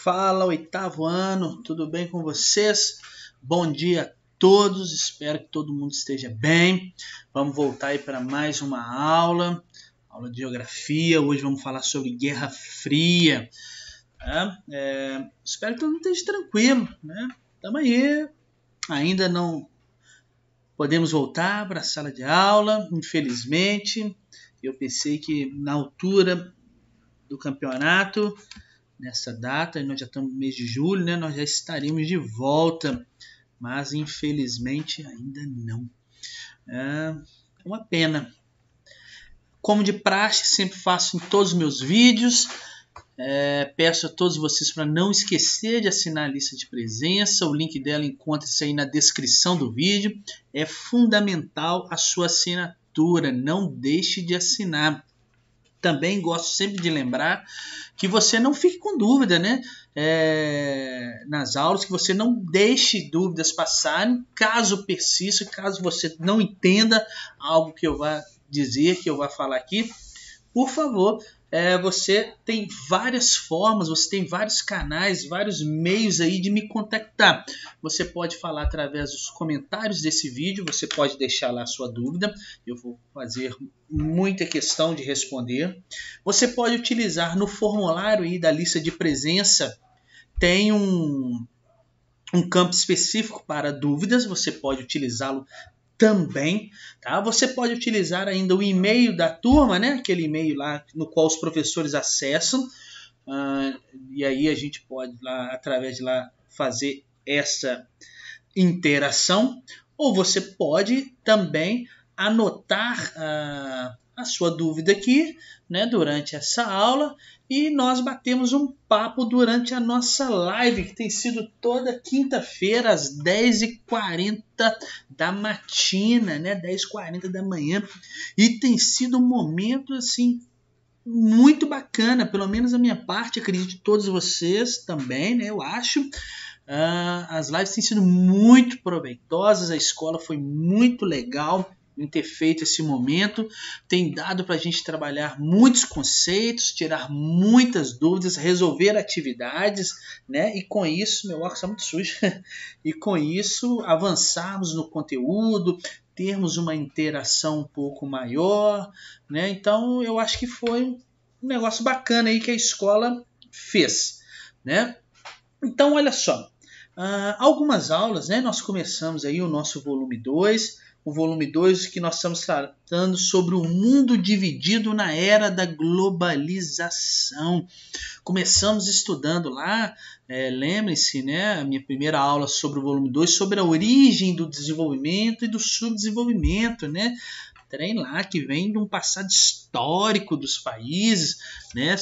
Fala, oitavo ano, tudo bem com vocês? Bom dia a todos, espero que todo mundo esteja bem. Vamos voltar aí para mais uma aula de geografia. Hoje vamos falar sobre Guerra Fria. Tá? Espero que todo mundo esteja tranquilo, né? Estamos aí, ainda não podemos voltar para a sala de aula, infelizmente. Eu pensei que na altura do campeonato, nessa data, nós já estamos no mês de julho, né? Nós já estaríamos de volta, mas infelizmente ainda não. É uma pena. Como de praxe, sempre faço em todos os meus vídeos. Peço a todos vocês para não esquecer de assinar a lista de presença. O link dela encontra-se aí na descrição do vídeo. É fundamental a sua assinatura. Não deixe de assinar. Também gosto sempre de lembrar que você não fique com dúvida, né? Nas aulas, que você não deixe dúvidas passarem, caso persista, caso você não entenda algo que eu vá dizer, que eu vá falar aqui, por favor, você tem várias formas, você tem vários canais, vários meios aí de me contactar. Você pode falar através dos comentários desse vídeo, você pode deixar lá a sua dúvida, eu vou fazer muita questão de responder. Você pode utilizar no formulário aí da lista de presença, tem um campo específico para dúvidas, você pode utilizá-lo também, tá? Você pode utilizar ainda o e-mail da turma, né? Aquele e-mail lá no qual os professores acessam, e aí a gente pode lá, através de lá, fazer essa interação, ou você pode também anotar a sua dúvida aqui, né, durante essa aula, e nós batemos um papo durante a nossa live, que tem sido toda quinta-feira às 10h40 da matina, né, 10h40 da manhã, e tem sido um momento assim muito bacana, pelo menos a minha parte, acredito que todos vocês também, né, eu acho. As lives têm sido muito proveitosas, a escola foi muito legal em ter feito esse momento, tem dado para a gente trabalhar muitos conceitos, tirar muitas dúvidas, resolver atividades, né? E com isso, meu óculos está muito sujo, e com isso avançarmos no conteúdo, termos uma interação um pouco maior, né? Então eu acho que foi um negócio bacana aí que a escola fez, né? Então olha só, algumas aulas, né? Nós começamos aí o nosso volume 2, o volume 2 que nós estamos tratando sobre o mundo dividido na era da globalização. Começamos estudando lá, lembrem-se, né, a minha primeira aula sobre o volume 2, sobre a origem do desenvolvimento e do subdesenvolvimento, né? Trem lá que vem de um passado histórico dos países, né?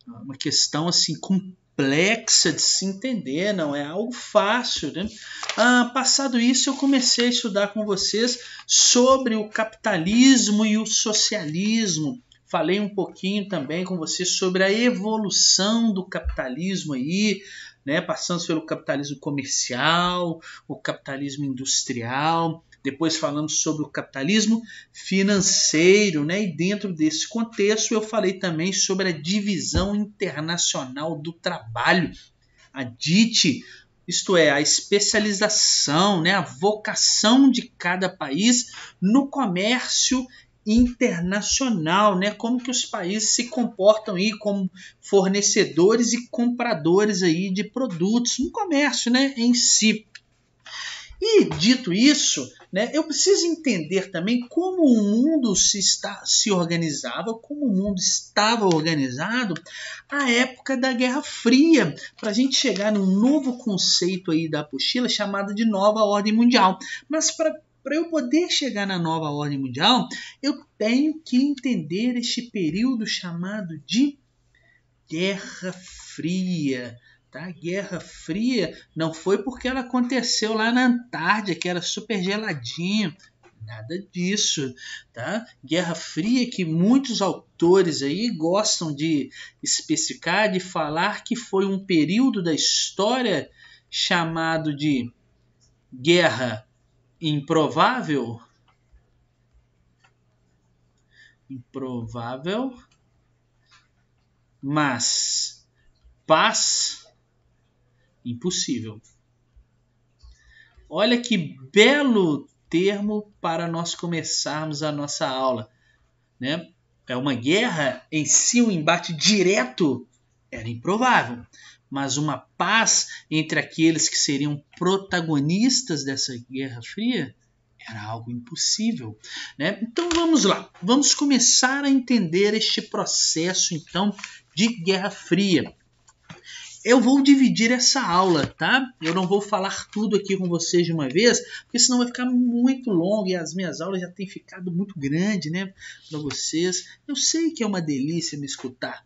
Uma questão assim complexa de se entender, não é algo fácil, né? Passado isso, eu comecei a estudar com vocês sobre o capitalismo e o socialismo. Falei um pouquinho também com vocês sobre a evolução do capitalismo aí, né? Passando pelo capitalismo comercial, o capitalismo industrial. Depois falamos sobre o capitalismo financeiro, né? E dentro desse contexto eu falei também sobre a divisão internacional do trabalho, a DIT, isto é, a especialização, né? A vocação de cada país no comércio internacional, né? Como que os países se comportam aí como fornecedores e compradores aí de produtos no comércio, né? Em si. E dito isso, né, eu preciso entender também como o mundo se organizava, como o mundo estava organizado à época da Guerra Fria, para a gente chegar num novo conceito aí da apostila chamado de Nova Ordem Mundial. Mas para eu poder chegar na Nova Ordem Mundial, eu tenho que entender este período chamado de Guerra Fria. Tá? Guerra Fria não foi porque ela aconteceu lá na Antártida, que era super geladinho. Nada disso. Tá? Guerra Fria que muitos autores aí gostam de especificar, de falar que foi um período da história chamado de Guerra Improvável. Improvável, mas paz impossível. Olha que belo termo para nós começarmos a nossa aula, né? É uma guerra em si, um embate direto era improvável, mas uma paz entre aqueles que seriam protagonistas dessa Guerra Fria era algo impossível, né? Então vamos lá, vamos começar a entender este processo então de Guerra Fria. Eu vou dividir essa aula, tá? Eu não vou falar tudo aqui com vocês de uma vez, porque senão vai ficar muito longo e as minhas aulas já têm ficado muito grandes, né, para vocês. Eu sei que é uma delícia me escutar,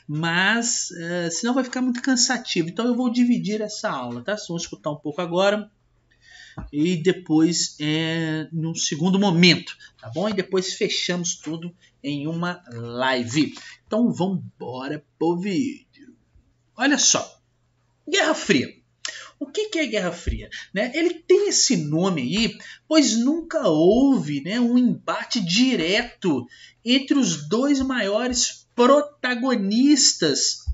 mas senão vai ficar muito cansativo. Então eu vou dividir essa aula, tá? Vocês vão escutar um pouco agora e depois num segundo momento, tá bom? E depois fechamos tudo em uma live. Então vamos embora pro vídeo. Olha só, Guerra Fria. O que é Guerra Fria? Né? Ele tem esse nome aí, pois nunca houve, né, um embate direto entre os dois maiores protagonistas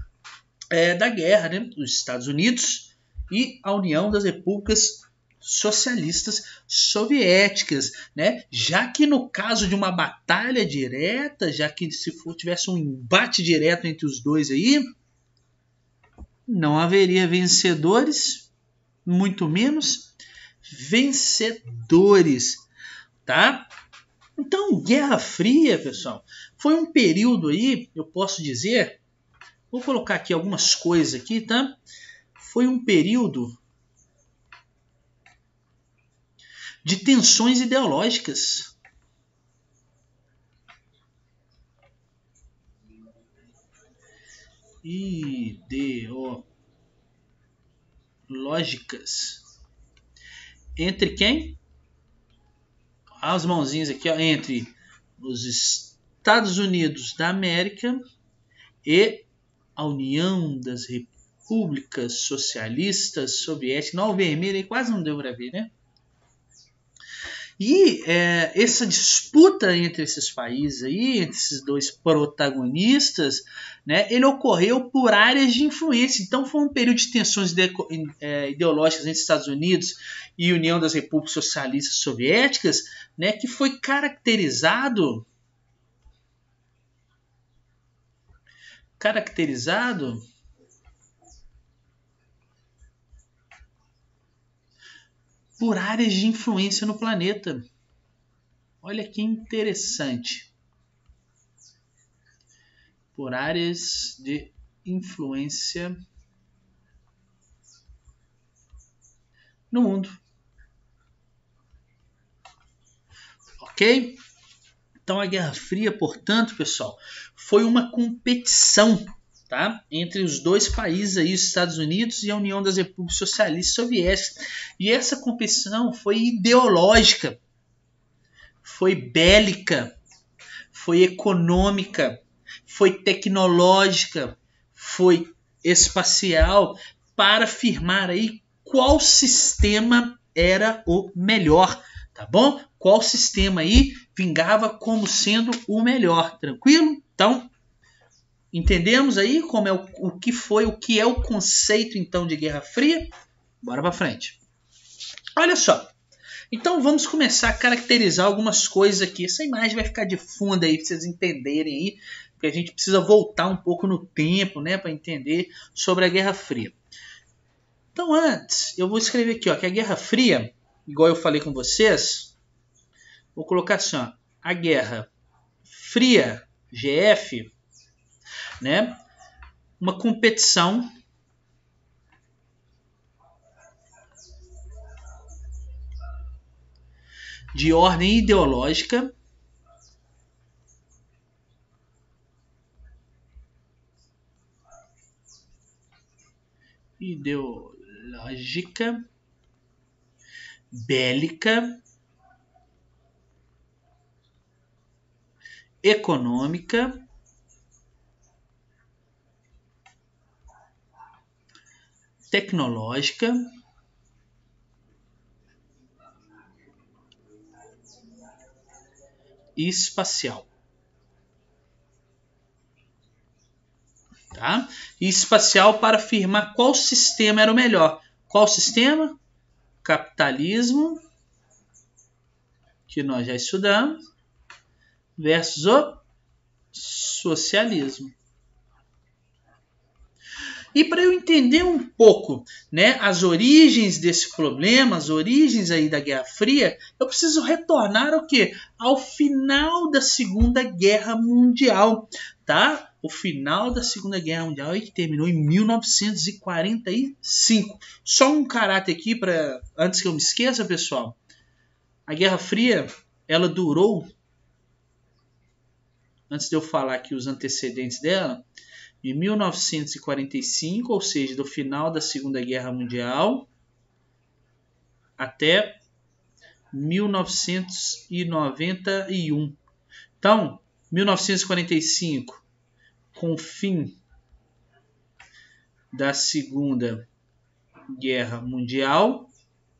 da guerra, né? Os Estados Unidos e a União das Repúblicas Socialistas Soviéticas, né? Já que no caso de uma batalha direta, já que se tivesse um embate direto entre os dois aí, não haveria vencedores, muito menos vencedores, tá? Então, Guerra Fria, pessoal, foi um período aí, eu posso dizer, vou colocar aqui algumas coisas aqui, tá? Foi um período de tensões ideológicas. Ideológicas. Entre quem? As mãozinhas aqui, ó, entre os Estados Unidos da América e a União das Repúblicas Socialistas Soviéticas. Não, o vermelho aí quase não deu para ver, né? E essa disputa entre esses países aí, entre esses dois protagonistas, né, ele ocorreu por áreas de influência. Então foi um período de tensões ideológicas entre Estados Unidos e União das Repúblicas Socialistas Soviéticas, né, que foi caracterizado por áreas de influência no planeta. Olha que interessante. Por áreas de influência no mundo. Ok? Então a Guerra Fria, portanto, pessoal, foi uma competição, tá, entre os dois países aí, os Estados Unidos e a União das Repúblicas Socialistas Soviéticas. E essa competição foi ideológica, foi bélica, foi econômica, foi tecnológica, foi espacial, para afirmar aí qual sistema era o melhor, tá bom? Qual sistema aí vingava como sendo o melhor, tranquilo? Então, entendemos aí como é o que é o conceito então de Guerra Fria? Bora para frente. Olha só. Então vamos começar a caracterizar algumas coisas aqui. Essa imagem vai ficar de fundo aí para vocês entenderem aí, porque a gente precisa voltar um pouco no tempo, né, para entender sobre a Guerra Fria. Então antes, eu vou escrever aqui, ó, que a Guerra Fria, igual eu falei com vocês, vou colocar assim, ó, a Guerra Fria, GF, né, uma competição de ordem ideológica bélica, econômica, tecnológica e espacial. tá? E espacial para afirmar qual sistema era o melhor. Qual sistema? Capitalismo, que nós já estudamos, versus o socialismo. E para eu entender um pouco, né, as origens desse problema, as origens aí da Guerra Fria, eu preciso retornar ao quê? Ao final da Segunda Guerra Mundial, tá? O final da Segunda Guerra Mundial aí que terminou em 1945. Só um caráter aqui para antes que eu me esqueça, pessoal. A Guerra Fria, ela durou, antes de eu falar aqui os antecedentes dela, em 1945, ou seja, do final da Segunda Guerra Mundial até 1991. Então, 1945, com o fim da Segunda Guerra Mundial,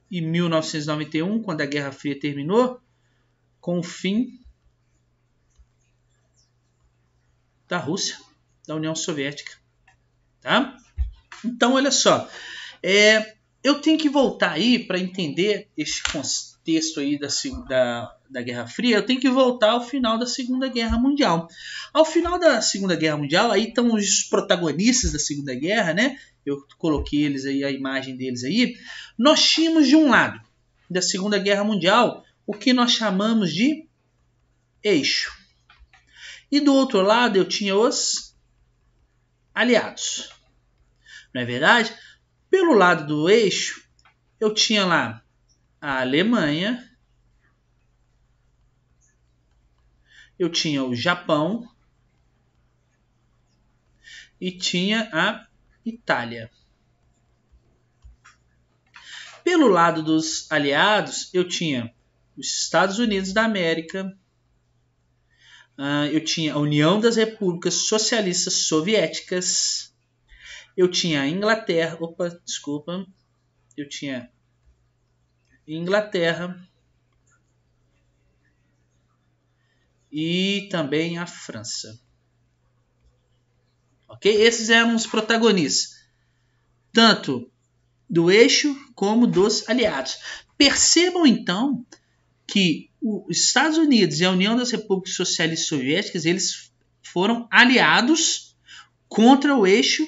e 1991, quando a Guerra Fria terminou, com o fim da Rússia, da União Soviética, tá? Então, olha só, eu tenho que voltar aí para entender esse contexto aí da Guerra Fria, eu tenho que voltar ao final da Segunda Guerra Mundial. Ao final da Segunda Guerra Mundial, aí estão os protagonistas da Segunda Guerra, né? Eu coloquei eles aí, a imagem deles aí. Nós tínhamos de um lado da Segunda Guerra Mundial o que nós chamamos de eixo. E do outro lado eu tinha os aliados. Não é verdade? Pelo lado do eixo, eu tinha lá a Alemanha, eu tinha o Japão e tinha a Itália. Pelo lado dos aliados, eu tinha os Estados Unidos da América, eu tinha a União das Repúblicas Socialistas Soviéticas, eu tinha a Inglaterra, eu tinha Inglaterra e também a França. Ok? Esses eram os protagonistas, tanto do eixo como dos aliados. Percebam então que os Estados Unidos e a União das Repúblicas Socialistas Soviéticas, eles foram aliados contra o eixo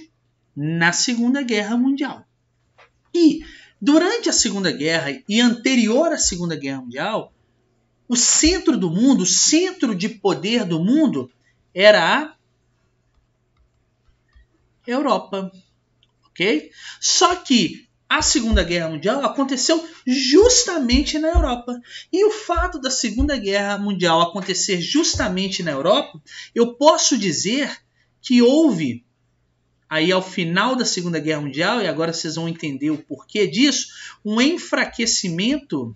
na Segunda Guerra Mundial. E durante a Segunda Guerra e anterior à Segunda Guerra Mundial, o centro do mundo, o centro de poder do mundo era a Europa. Ok? Só que a Segunda Guerra Mundial aconteceu justamente na Europa. E o fato da Segunda Guerra Mundial acontecer justamente na Europa, eu posso dizer que houve, aí ao final da Segunda Guerra Mundial, e agora vocês vão entender o porquê disso, um enfraquecimento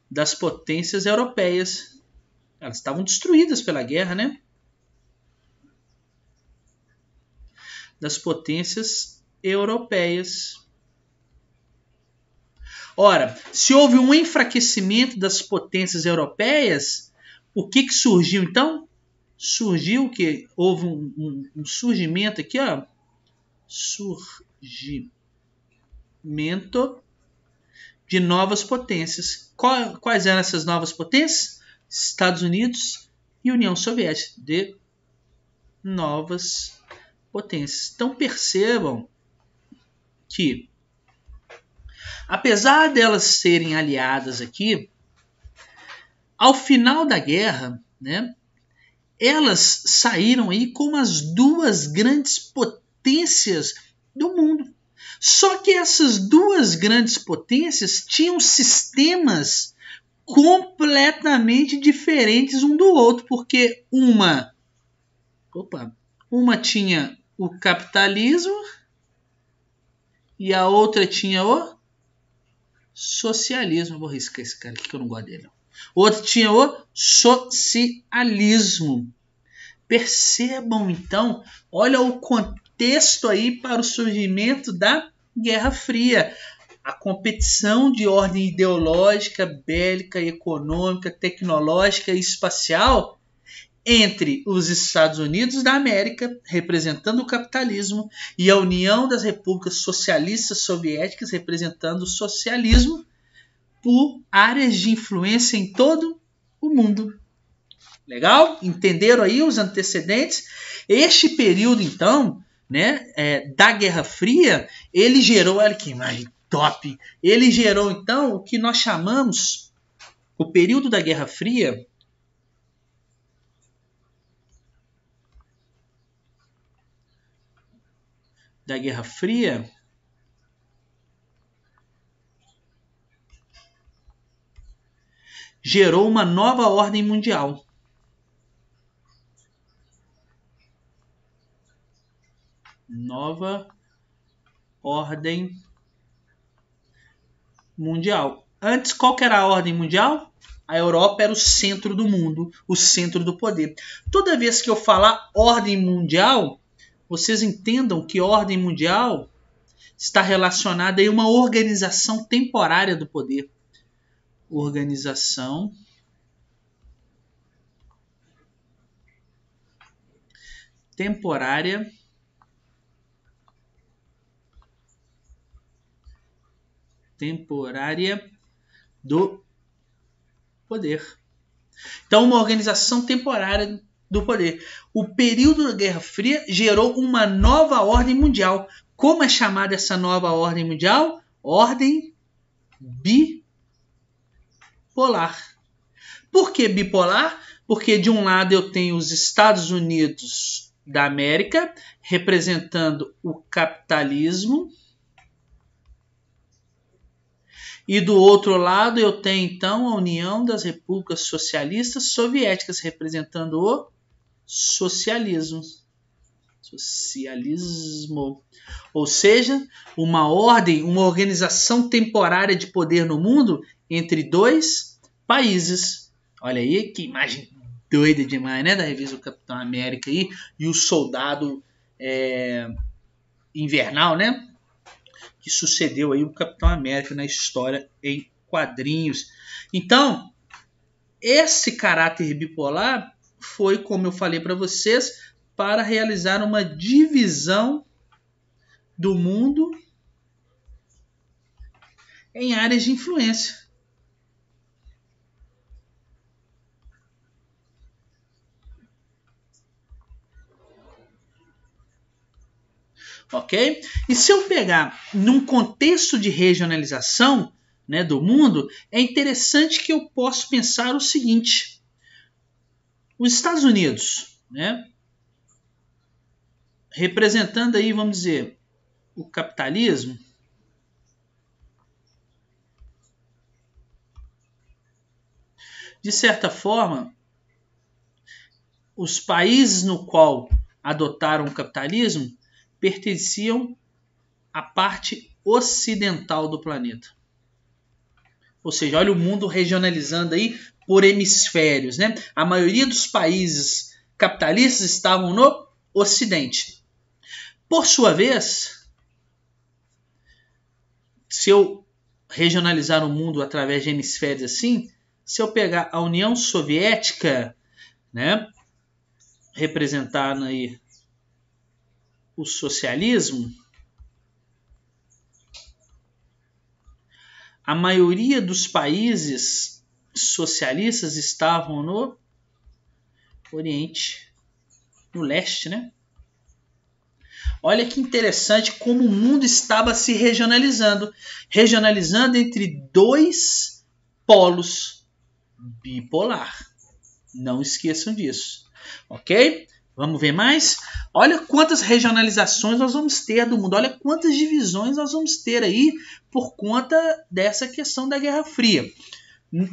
das potências europeias. Elas estavam destruídas pela guerra, né? Das potências europeias. Ora, se houve um enfraquecimento das potências europeias, o que surgiu então? Surgiu que houve um surgimento aqui, ó. Surgimento de novas potências. Quais eram essas novas potências? Estados Unidos e União Soviética, de novas potências. Então percebam que, apesar delas serem aliadas aqui, ao final da guerra, né, elas saíram aí como as duas grandes potências do mundo. Só que essas duas grandes potências tinham sistemas completamente diferentes um do outro, porque uma tinha o capitalismo e a outra tinha o socialismo. Eu vou riscar esse cara aqui que eu não gosto dele. Outra tinha o socialismo. Percebam então, olha o contexto aí para o surgimento da Guerra Fria. A competição de ordem ideológica, bélica, econômica, tecnológica e espacial entre os Estados Unidos da América, representando o capitalismo, e a União das Repúblicas Socialistas Soviéticas, representando o socialismo, por áreas de influência em todo o mundo. Legal? Entenderam aí os antecedentes? Este período, então, né, da Guerra Fria, ele gerou, olha que imagem top, ele gerou, então, o que nós chamamos, o período da Guerra Fria, gerou uma nova ordem mundial. Nova ordem mundial. Antes, qual que era a ordem mundial? A Europa era o centro do mundo, o centro do poder. Toda vez que eu falar ordem mundial, vocês entendam que ordem mundial está relacionada a uma organização temporária do poder. Organização temporária do poder. Então, uma organização temporária do poder. O período da Guerra Fria gerou uma nova ordem mundial. Como é chamada essa nova ordem mundial? Ordem bipolar. Por que bipolar? Porque de um lado eu tenho os Estados Unidos da América representando o capitalismo, e do outro lado eu tenho então a União das Repúblicas Socialistas Soviéticas representando o socialismo. Ou seja, uma ordem, uma organização temporária de poder no mundo entre dois países. Olha aí que imagem doida demais, né? Da revista do Capitão América aí, e o soldado invernal, né? Que sucedeu aí o Capitão América na história em quadrinhos. Então, esse caráter bipolar foi, como eu falei para vocês, para realizar uma divisão do mundo em áreas de influência. Ok? E se eu pegar num contexto de regionalização, né, do mundo, é interessante que eu posso pensar o seguinte. Os Estados Unidos, né, representando aí, vamos dizer, o capitalismo, de certa forma, os países no qual adotaram o capitalismo pertenciam à parte ocidental do planeta. Ou seja, olha o mundo regionalizando aí por hemisférios, né? A maioria dos países capitalistas estavam no Ocidente. Por sua vez, se eu regionalizar o mundo através de hemisférios assim, se eu pegar a União Soviética, né, representando aí o socialismo, a maioria dos países socialistas estavam no Oriente, no leste, né? Olha que interessante como o mundo estava se regionalizando entre dois polos bipolar. Não esqueçam disso, ok? Vamos ver mais? Olha quantas regionalizações nós vamos ter do mundo. Olha quantas divisões nós vamos ter aí por conta dessa questão da Guerra Fria.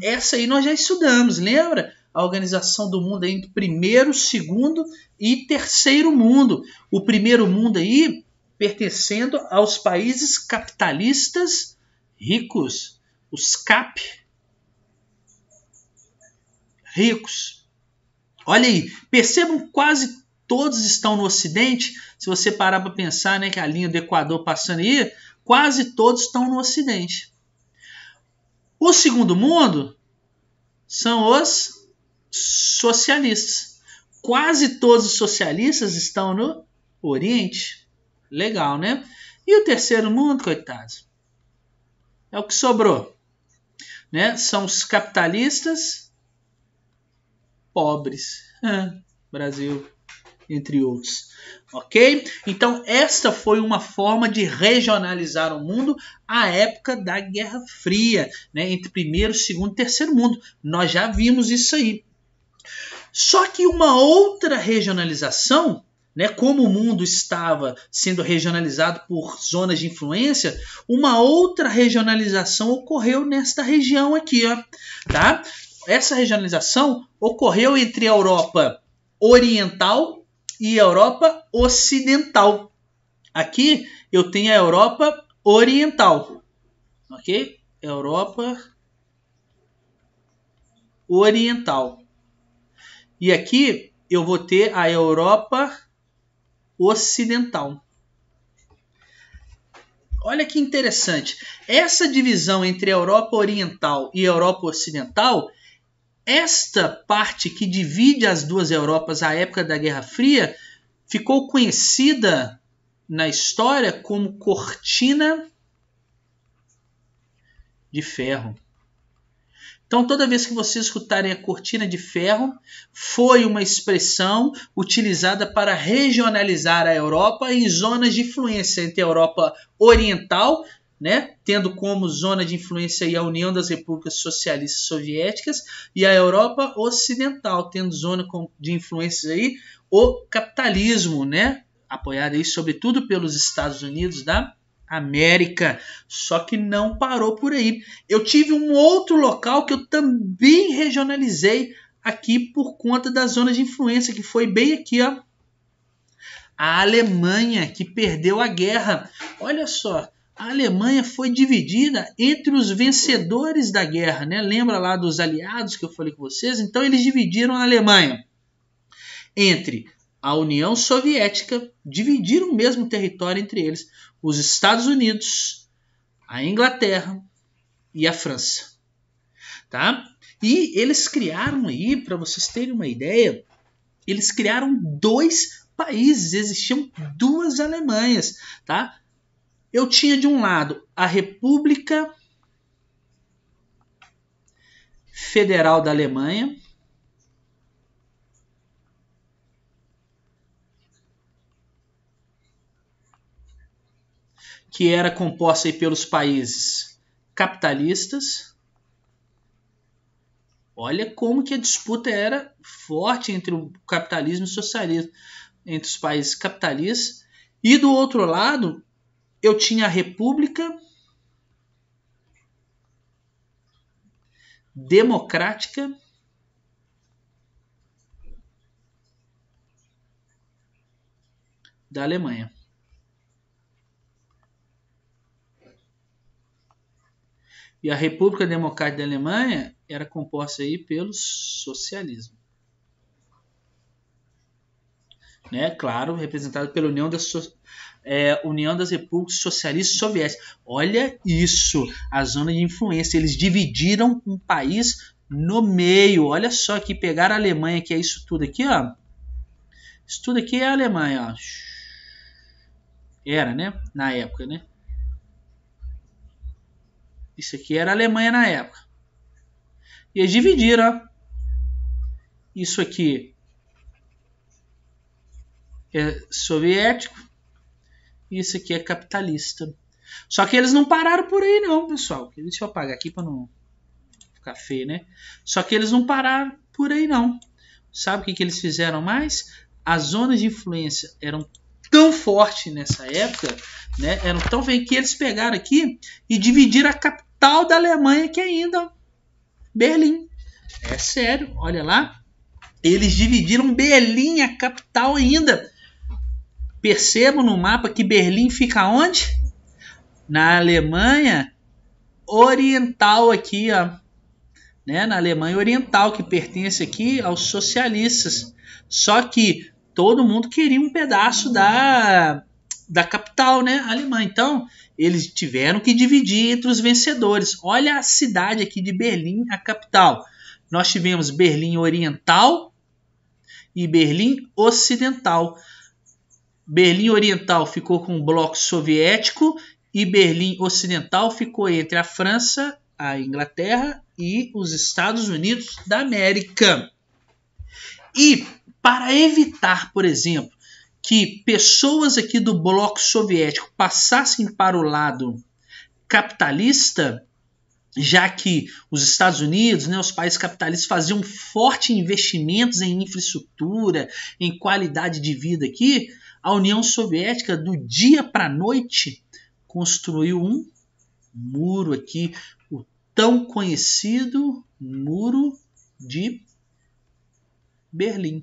Essa aí nós já estudamos, lembra? A organização do mundo aí entre primeiro, segundo e terceiro mundo. O primeiro mundo aí pertencendo aos países capitalistas ricos, os CAP ricos. Olha aí, percebam, quase todos estão no Ocidente. Se você parar para pensar, né, que a linha do Equador passando aí, quase todos estão no Ocidente. O segundo mundo são os socialistas. Quase todos os socialistas estão no Oriente. Legal, né? E o terceiro mundo, coitados, é o que sobrou, né? São os capitalistas pobres. Brasil, entre outros. Ok? Então, esta foi uma forma de regionalizar o mundo à época da Guerra Fria, né? Entre primeiro, segundo e terceiro mundo. Nós já vimos isso aí. Só que uma outra regionalização, né, como o mundo estava sendo regionalizado por zonas de influência, uma outra regionalização ocorreu nesta região aqui, ó, tá? Essa regionalização ocorreu entre a Europa Oriental e a Europa Ocidental. Aqui eu tenho a Europa Oriental, ok? Europa Oriental. E aqui eu vou ter a Europa Ocidental. Olha que interessante. Essa divisão entre a Europa Oriental e a Europa Ocidental, esta parte que divide as duas Europas à época da Guerra Fria, ficou conhecida na história como Cortina de Ferro. Então, toda vez que vocês escutarem a Cortina de Ferro, foi uma expressão utilizada para regionalizar a Europa em zonas de influência entre a Europa Oriental, né, tendo como zona de influência aí a União das Repúblicas Socialistas Soviéticas, e a Europa Ocidental, tendo zona de influência aí o capitalismo, né, apoiado aí sobretudo pelos Estados Unidos da América. Só que não parou por aí. Eu tive um outro local que eu também regionalizei aqui por conta da zona de influência, que foi bem aqui, ó. A Alemanha, que perdeu a guerra. Olha só, a Alemanha foi dividida entre os vencedores da guerra, né? Lembra lá dos aliados que eu falei com vocês? Então eles dividiram a Alemanha entre a União Soviética, dividiram o mesmo território entre eles, os Estados Unidos, a Inglaterra e a França. Tá? E eles criaram aí, para vocês terem uma ideia, eles criaram 2 países, existiam 2 Alemanhas. Tá? Eu tinha de um lado a República Federal da Alemanha, que era composta aí pelos países capitalistas. Olha como que a disputa era forte entre o capitalismo e o socialismo, entre os países capitalistas. E do outro lado, eu tinha a República Democrática da Alemanha. E a República Democrática da Alemanha era composta aí pelo socialismo. Né? Claro, representado pela União das Repúblicas Socialistas Soviéticas. Olha isso, a zona de influência. Eles dividiram um país no meio. Olha só que pegaram a Alemanha, que é isso tudo aqui, ó. Isso tudo aqui é a Alemanha, ó. Era, né? Na época, né? Isso aqui era a Alemanha na época. E eles dividiram, ó. Isso aqui é soviético. E isso aqui é capitalista. Só que eles não pararam por aí não, pessoal. Deixa eu apagar aqui para não ficar feio, né? Só que eles não pararam por aí não. Sabe o que eles fizeram mais? As zonas de influência eram tão fortes nessa época, né? Eram tão bem que eles pegaram aqui e dividiram a capital da Alemanha, que é ainda Berlim. É sério, olha lá. Eles dividiram Berlim, a capital ainda. Percebam no mapa que Berlim fica onde? Na Alemanha Oriental aqui, ó. Né? Na Alemanha Oriental, que pertence aqui aos socialistas. Só que todo mundo queria um pedaço da da capital, né, alemã. Então, eles tiveram que dividir entre os vencedores. Olha a cidade aqui de Berlim, a capital. Nós tivemos Berlim Oriental e Berlim Ocidental. Berlim Oriental ficou com o bloco soviético e Berlim Ocidental ficou entre a França, a Inglaterra e os Estados Unidos da América. E para evitar, por exemplo, que pessoas aqui do bloco soviético passassem para o lado capitalista, já que os Estados Unidos, né, os países capitalistas faziam fortes investimentos em infraestrutura, em qualidade de vida aqui, a União Soviética, do dia para a noite, construiu um muro aqui, o tão conhecido Muro de Berlim.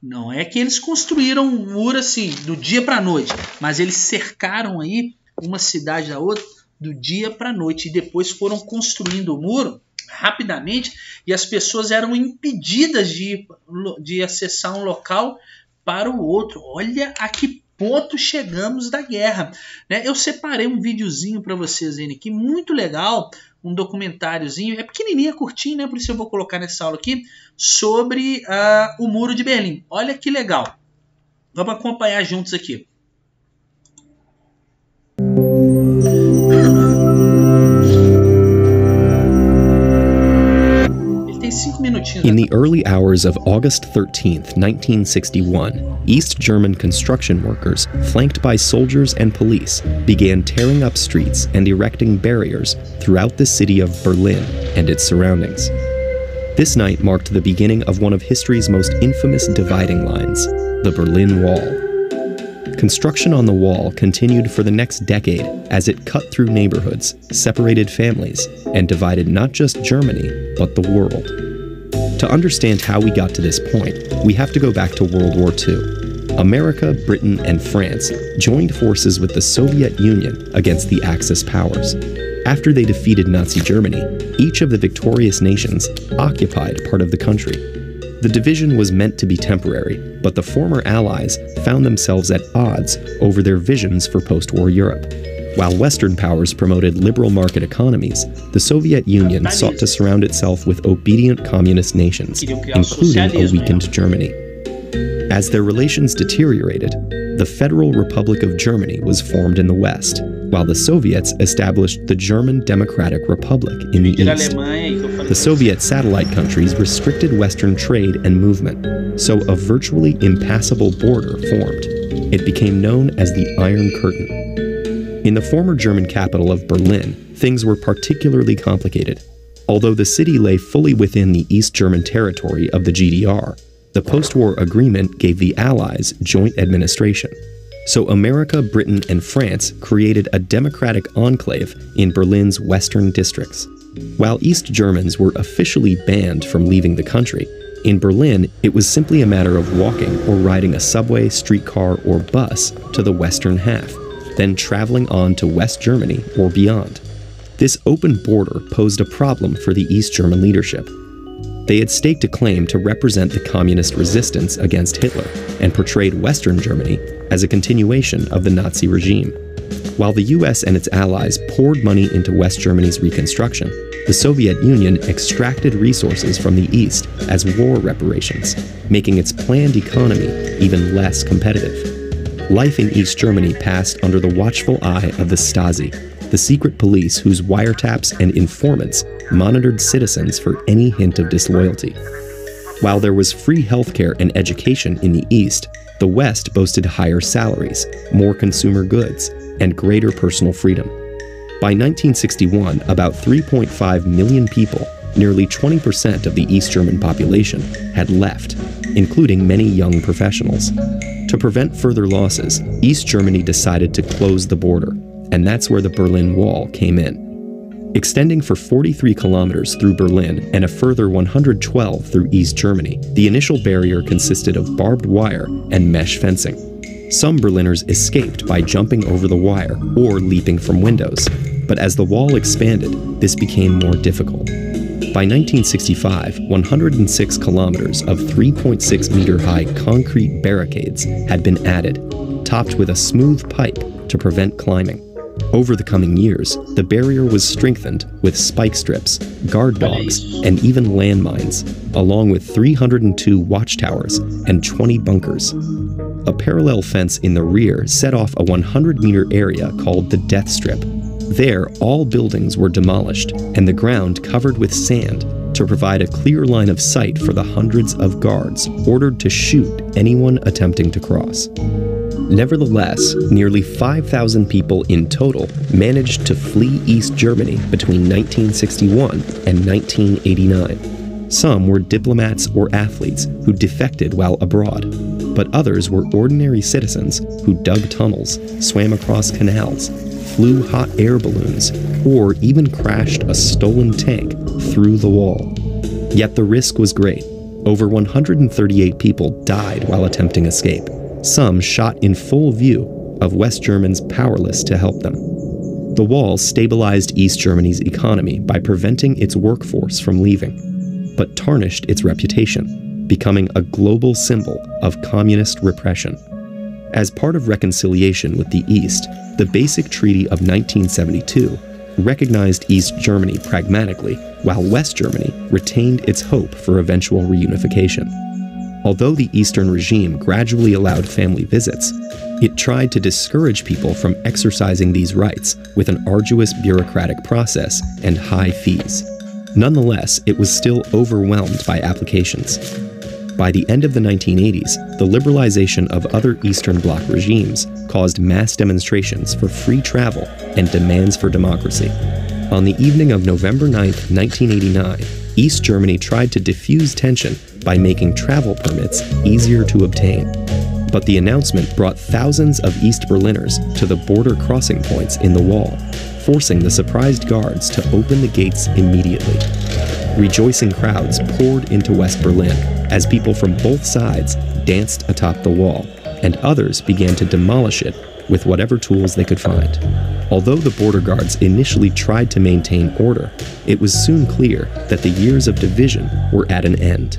Não é que eles construíram um muro assim do dia para a noite, mas eles cercaram aí uma cidade da outra do dia para a noite e depois foram construindo o muro rapidamente e as pessoas eram impedidas de acessar um local para o outro. Olha a que ponto chegamos da guerra, né? Eu separei um videozinho para vocês aí aqui, muito legal, um documentáriozinho, é pequenininho, é curtinho, né? Por isso eu vou colocar nessa aula aqui, sobre o Muro de Berlim. Olha que legal. Vamos acompanhar juntos aqui. Ele tem 5 minutinhos. In the early hours of August 13th, 1961, East German construction workers, flanked by soldiers and police, began tearing up streets and erecting barriers throughout the city of Berlin and its surroundings. This night marked the beginning of one of history's most infamous dividing lines, the Berlin Wall. Construction on the wall continued for the next decade as it cut through neighborhoods, separated families, and divided not just Germany, but the world. To understand how we got to this point, we have to go back to World War II. America, Britain, and France joined forces with the Soviet Union against the Axis powers. After they defeated Nazi Germany, each of the victorious nations occupied part of the country. The division was meant to be temporary, but the former allies found themselves at odds over their visions for post-war Europe. While Western powers promoted liberal market economies, the Soviet Union sought to surround itself with obedient communist nations, including a weakened Germany. As their relations deteriorated, the Federal Republic of Germany was formed in the West, while the Soviets established the German Democratic Republic in the East. The Soviet satellite countries restricted Western trade and movement, so a virtually impassable border formed. It became known as the Iron Curtain. In the former German capital of Berlin, things were particularly complicated. Although the city lay fully within the East German territory of the GDR, the post-war agreement gave the Allies joint administration. So America, Britain, and France created a democratic enclave in Berlin's western districts. While East Germans were officially banned from leaving the country, in Berlin it was simply a matter of walking or riding a subway, streetcar, or bus to the western half, then traveling on to West Germany or beyond. This open border posed a problem for the East German leadership. They had staked a claim to represent the communist resistance against Hitler and portrayed Western Germany as a continuation of the Nazi regime. While the US and its allies poured money into West Germany's reconstruction, the Soviet Union extracted resources from the East as war reparations, making its planned economy even less competitive. Life in East Germany passed under the watchful eye of the Stasi, the secret police whose wiretaps and informants monitored citizens for any hint of disloyalty. While there was free healthcare and education in the East, the West boasted higher salaries, more consumer goods, and greater personal freedom. By 1961, about 3.5 million people, nearly 20% of the East German population, had left, including many young professionals. To prevent further losses, East Germany decided to close the border, and that's where the Berlin Wall came in. Extending for 43 kilometers through Berlin and a further 112 through East Germany, the initial barrier consisted of barbed wire and mesh fencing. Some Berliners escaped by jumping over the wire or leaping from windows, but as the wall expanded, this became more difficult. By 1965, 106 kilometers of 3.6-meter-high concrete barricades had been added, topped with a smooth pipe to prevent climbing. Over the coming years, the barrier was strengthened with spike strips, guard dogs, and even landmines, along with 302 watchtowers and 20 bunkers. A parallel fence in the rear set off a 100-meter area called the Death Strip. There, all buildings were demolished and the ground covered with sand to provide a clear line of sight for the hundreds of guards ordered to shoot anyone attempting to cross. Nevertheless, nearly 5,000 people in total managed to flee East Germany between 1961 and 1989. Some were diplomats or athletes who defected while abroad, but others were ordinary citizens who dug tunnels, swam across canals, flew hot air balloons, or even crashed a stolen tank through the wall. Yet the risk was great. Over 138 people died while attempting escape, some shot in full view of West Germans powerless to help them. The wall stabilized East Germany's economy by preventing its workforce from leaving, but tarnished its reputation, becoming a global symbol of communist repression. As part of reconciliation with the East, the Basic Treaty of 1972 recognized East Germany pragmatically, while West Germany retained its hope for eventual reunification. Although the Eastern regime gradually allowed family visits, it tried to discourage people from exercising these rights with an arduous bureaucratic process and high fees. Nonetheless, it was still overwhelmed by applications. By the end of the 1980s, the liberalization of other Eastern Bloc regimes caused mass demonstrations for free travel and demands for democracy. On the evening of November 9, 1989, East Germany tried to diffuse tension by making travel permits easier to obtain. But the announcement brought thousands of East Berliners to the border crossing points in the wall, forcing the surprised guards to open the gates immediately. Rejoicing crowds poured into West Berlin as people from both sides danced atop the wall, and others began to demolish it with whatever tools they could find. Although the border guards initially tried to maintain order, it was soon clear that the years of division were at an end.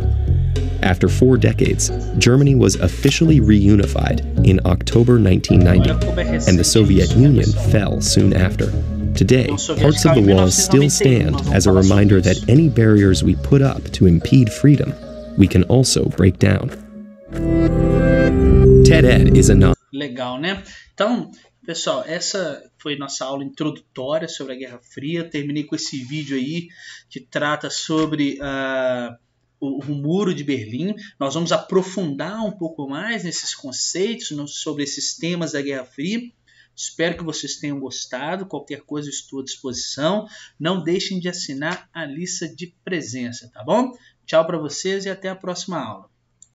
After 4 decades, Germany was officially reunified in October 1990, and the Soviet Union fell soon after. Today, parts of the wall still stand as a reminder that any barriers we put up to impede freedom, we can also break down. TED-Ed is a Legal, né? Então, pessoal, essa foi nossa aula introdutória sobre a Guerra Fria. Terminei com esse vídeo aí que trata sobre o Muro de Berlim. Nós vamos aprofundar um pouco mais nesses conceitos, sobre esses temas da Guerra Fria. Espero que vocês tenham gostado. Qualquer coisa estou à disposição. Não deixem de assinar a lista de presença, tá bom? Tchau para vocês e até a próxima aula.